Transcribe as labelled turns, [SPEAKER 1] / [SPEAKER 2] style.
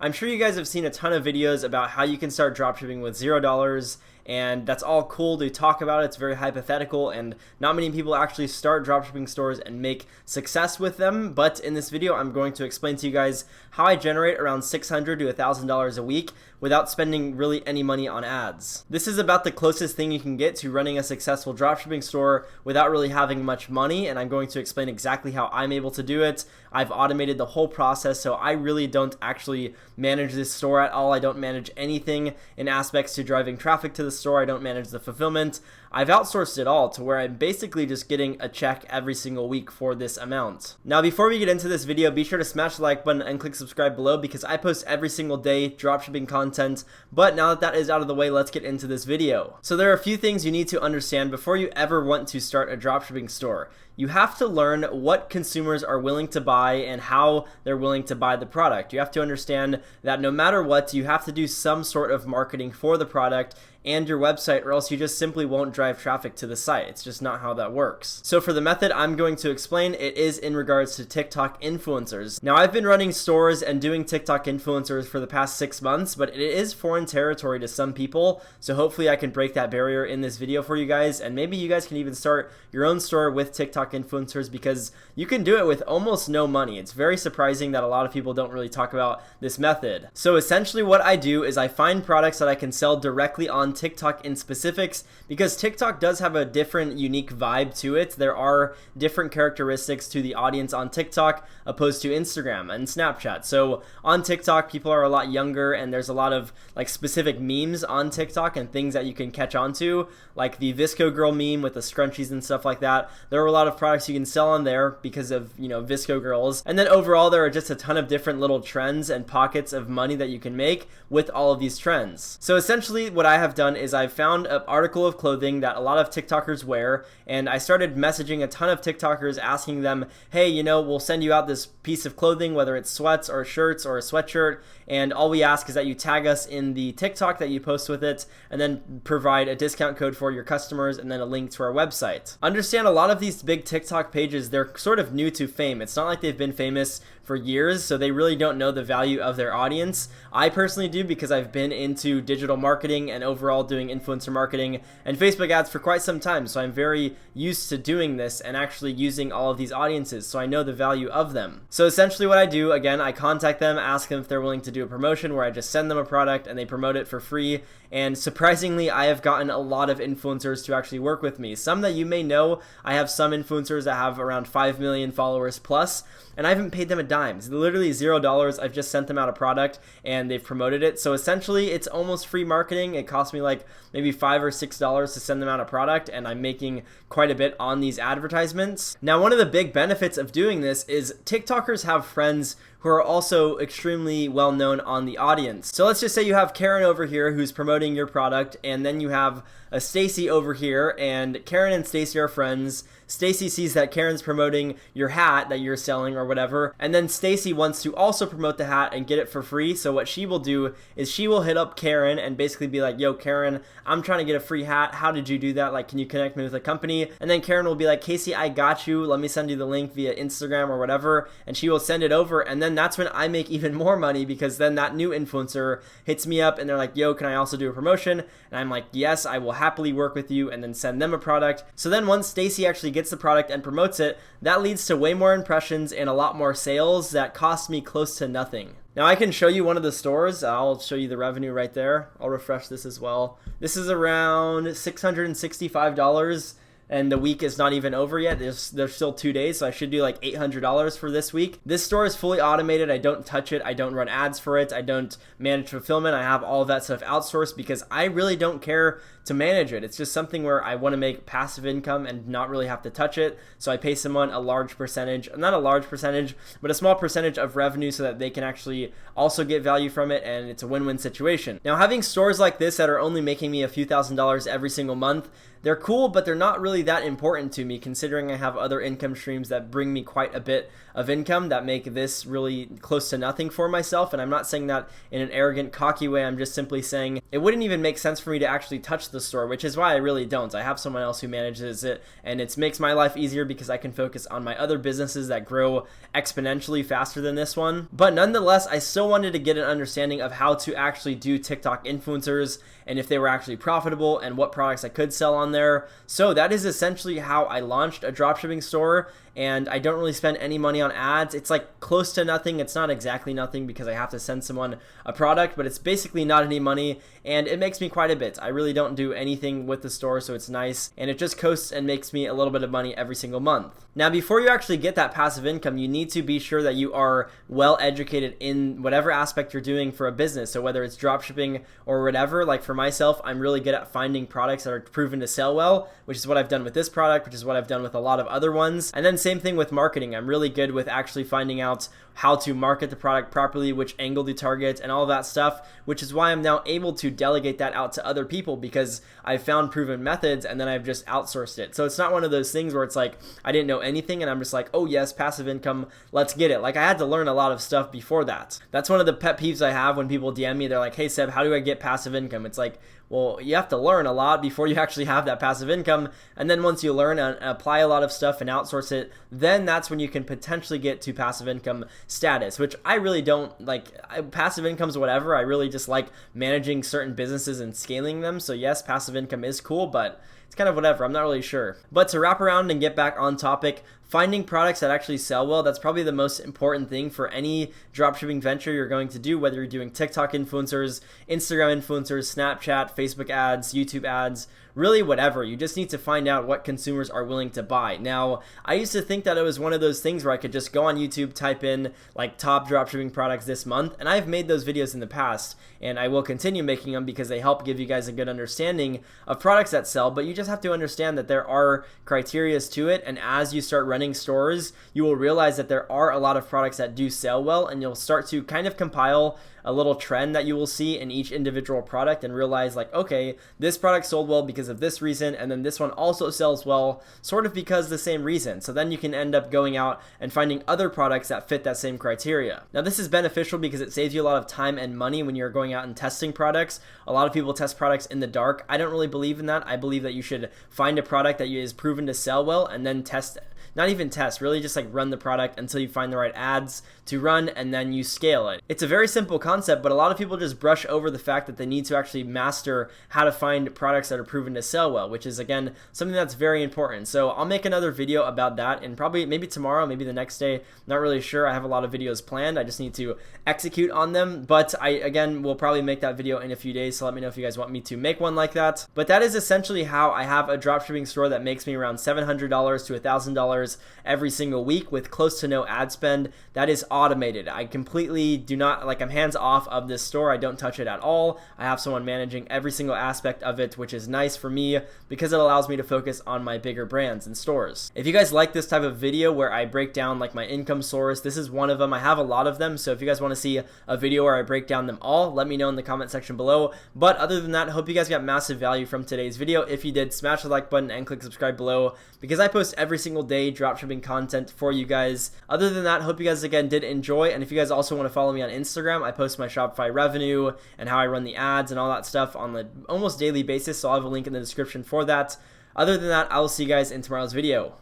[SPEAKER 1] I'm sure you guys have seen a ton of videos about how you can start dropshipping with $0, and that's all cool to talk about. It's very hypothetical, and not many people actually start dropshipping stores and make success with them. But in this video, I'm going to explain to you guys how I generate around $600 to $1,000 a week without spending really any money on ads. This is about the closest thing you can get to running a successful dropshipping store without really having much money, and I'm going to explain exactly how I'm able to do it. I've automated the whole process, so I really don't actually manage this store at all. I don't manage anything in aspects to driving traffic to the store. I don't manage the fulfillment. I've outsourced it all to where I'm basically just getting a check every single week for this amount. Now, before we get into this video, be sure to smash the like button and click subscribe below because I post every single day dropshipping content. But now that is out of the way, let's get into this video. So there are a few things you need to understand before you ever want to start a dropshipping store. You have to learn what consumers are willing to buy and how they're willing to buy the product. You have to understand that no matter what, you have to do some sort of marketing for the product and your website, or else you just simply won't drive traffic to the site. It's just not how that works. So for the method I'm going to explain, it is in regards to TikTok influencers. Now, I've been running stores and doing TikTok influencers for the past 6 months, but it is foreign territory to some people. So hopefully I can break that barrier in this video for you guys, and maybe you guys can even start your own store with TikTok influencers because you can do it with almost no money. It's very surprising that a lot of people don't really talk about this method. So essentially what I do is I find products that I can sell directly on TikTok in specifics, because TikTok does have a different unique vibe to it. There are different characteristics to the audience on TikTok opposed to Instagram and Snapchat. So on TikTok, people are a lot younger, and there's a lot of like specific memes on TikTok and things that you can catch on to, like the Visco girl meme with the scrunchies and stuff like that. There are a lot of products you can sell on there because of, Visco girls. And then overall, there are just a ton of different little trends and pockets of money that you can make with all of these trends. So essentially what I have done is I've found an article of clothing that a lot of TikTokers wear, and I started messaging a ton of TikTokers asking them, hey, we'll send you out this piece of clothing, whether it's sweats or shirts or a sweatshirt, and all we ask is that you tag us in the TikTok that you post with it, and then provide a discount code for your customers and then a link to our website. Understand, a lot of these big TikTok pages, they're sort of new to fame. It's not like they've been famous for years, so they really don't know the value of their audience. I personally do because I've been into digital marketing and overall doing influencer marketing and Facebook ads for quite some time, so I'm very used to doing this and actually using all of these audiences, so I know the value of them. So essentially what I do, again, I contact them, ask them if they're willing to do a promotion where I just send them a product and they promote it for free. And surprisingly, I have gotten a lot of influencers to actually work with me. Some that you may know, I have some influencers that have around 5 million followers plus, and I haven't paid them a dime. It's literally $0. I've just sent them out a product and they've promoted it. So essentially, it's almost free marketing. It cost me like maybe $5 or $6 to send them out a product, and I'm making quite a bit on these advertisements. Now, one of the big benefits of doing this is TikTokers have friends who are also extremely well known on the audience. So let's just say you have Karen over here who's promoting your product, and then you have a Stacy over here, and Karen and Stacy are friends. Stacy sees that Karen's promoting your hat that you're selling or whatever, and then Stacy wants to also promote the hat and get it for free. So what she will do is she will hit up Karen and basically be like, yo, Karen, I'm trying to get a free hat. How did you do that? Like, can you connect me with a company? And then Karen will be like, Casey, I got you. Let me send you the link via Instagram or whatever. And she will send it over. And then that's when I make even more money, because then that new influencer hits me up and they're like, yo, can I also do a promotion? And I'm like, yes, I will happily work with you, and then send them a product. So then once Stacy actually gets the product and promotes it, that leads to way more impressions and a lot more sales that cost me close to nothing. Now I can show you one of the stores. I'll show you the revenue right there. I'll refresh this as well. This is around $665. And the week is not even over yet. There's still 2 days, so I should do like $800 for this week. This store is fully automated. I don't touch it. I don't run ads for it. I don't manage fulfillment. I have all of that stuff outsourced because I really don't care to manage it. It's just something where I want to make passive income and not really have to touch it. So I pay someone a large percentage, not a large percentage, but a small percentage of revenue so that they can actually also get value from it, and it's a win-win situation. Now, having stores like this that are only making me a few $1,000s every single month, they're cool, but they're not really that important to me considering I have other income streams that bring me quite a bit of income that make this really close to nothing for myself. And I'm not saying that in an arrogant, cocky way. I'm just simply saying it wouldn't even make sense for me to actually touch the store, which is why I really don't. I have someone else who manages it, and it makes my life easier because I can focus on my other businesses that grow exponentially faster than this one. But nonetheless, I still wanted to get an understanding of how to actually do TikTok influencers and if they were actually profitable and what products I could sell on there. So that is essentially how I launched a dropshipping store, and I don't really spend any money on ads. It's like close to nothing. It's not exactly nothing because I have to send someone a product, but it's basically not any money, and it makes me quite a bit. I really don't do anything with the store, so it's nice, and it just coasts and makes me a little bit of money every single month. Now, before you actually get that passive income, you need to be sure that you are well educated in whatever aspect you're doing for a business. So whether it's dropshipping or whatever, like for myself, I'm really good at finding products that are proven to sell well, which is what I've done with this product, which is what I've done with a lot of other ones. And then same thing with marketing. I'm really good with actually finding out how to market the product properly, which angle to target, and all that stuff, which is why I'm now able to delegate that out to other people because I've found proven methods and then I've just outsourced it. So it's not one of those things where it's like I didn't know anything and I'm just like, oh yes, passive income, let's get it. Like I had to learn a lot of stuff before that. That's one of the pet peeves I have when people DM me. They're like, hey Seb, how do I get passive income? It's like, well, you have to learn a lot before you actually have that passive income. And then once you learn and apply a lot of stuff and outsource it, then that's when you can potentially get to passive income status, which I really don't like. Passive income's whatever. I really just like managing certain businesses and scaling them. So yes, passive income is cool, but it's kind of whatever. I'm not really sure. But to wrap around and get back on topic, finding products that actually sell well, that's probably the most important thing for any dropshipping venture you're going to do, whether you're doing TikTok influencers, Instagram influencers, Snapchat, Facebook ads, YouTube ads, really whatever. You just need to find out what consumers are willing to buy. Now, I used to think that it was one of those things where I could just go on YouTube, type in like top dropshipping products this month, and I've made those videos in the past, and I will continue making them because they help give you guys a good understanding of products that sell, but you just have to understand that there are criteria to it, and as you start running stores, you will realize that there are a lot of products that do sell well, and you'll start to kind of compile a little trend that you will see in each individual product and realize like, okay, this product sold well because of this reason, and then this one also sells well sort of because of the same reason. So then you can end up going out and finding other products that fit that same criteria. Now this is beneficial because it saves you a lot of time and money when you're going out and testing products. A lot of people test products in the dark. I don't really believe in that. I believe that you should find a product that is proven to sell well and then test it. Not even test, really just like run the product until you find the right ads to run, and then you scale it. It's a very simple concept, but a lot of people just brush over the fact that they need to actually master how to find products that are proven to sell well, which is again something that's very important. So I'll make another video about that, and probably maybe tomorrow, maybe the next day, not really sure. I have a lot of videos planned. I just need to execute on them, but I again will probably make that video in a few days, so let me know if you guys want me to make one like that. But that is essentially how I have a dropshipping store that makes me around $700 to $1,000 every single week with close to no ad spend. That is automated. I completely do not, like, I'm hands off of this store. I don't touch it at all. I have someone managing every single aspect of it, which is nice for me because it allows me to focus on my bigger brands and stores. If you guys like this type of video where I break down like my income source, this is one of them. I have a lot of them, so if you guys want to see a video where I break down them all, let me know in the comment section below. But other than that, I hope you guys got massive value from today's video. If you did, smash the like button and click subscribe below because I post every single day dropshipping content for you guys. Other than that, hope you guys again did enjoy, and if you guys also want to follow me on Instagram, I post my Shopify revenue and how I run the ads and all that stuff on the almost daily basis, so I'll have a link in the description for that. Other than that, I will see you guys in tomorrow's video.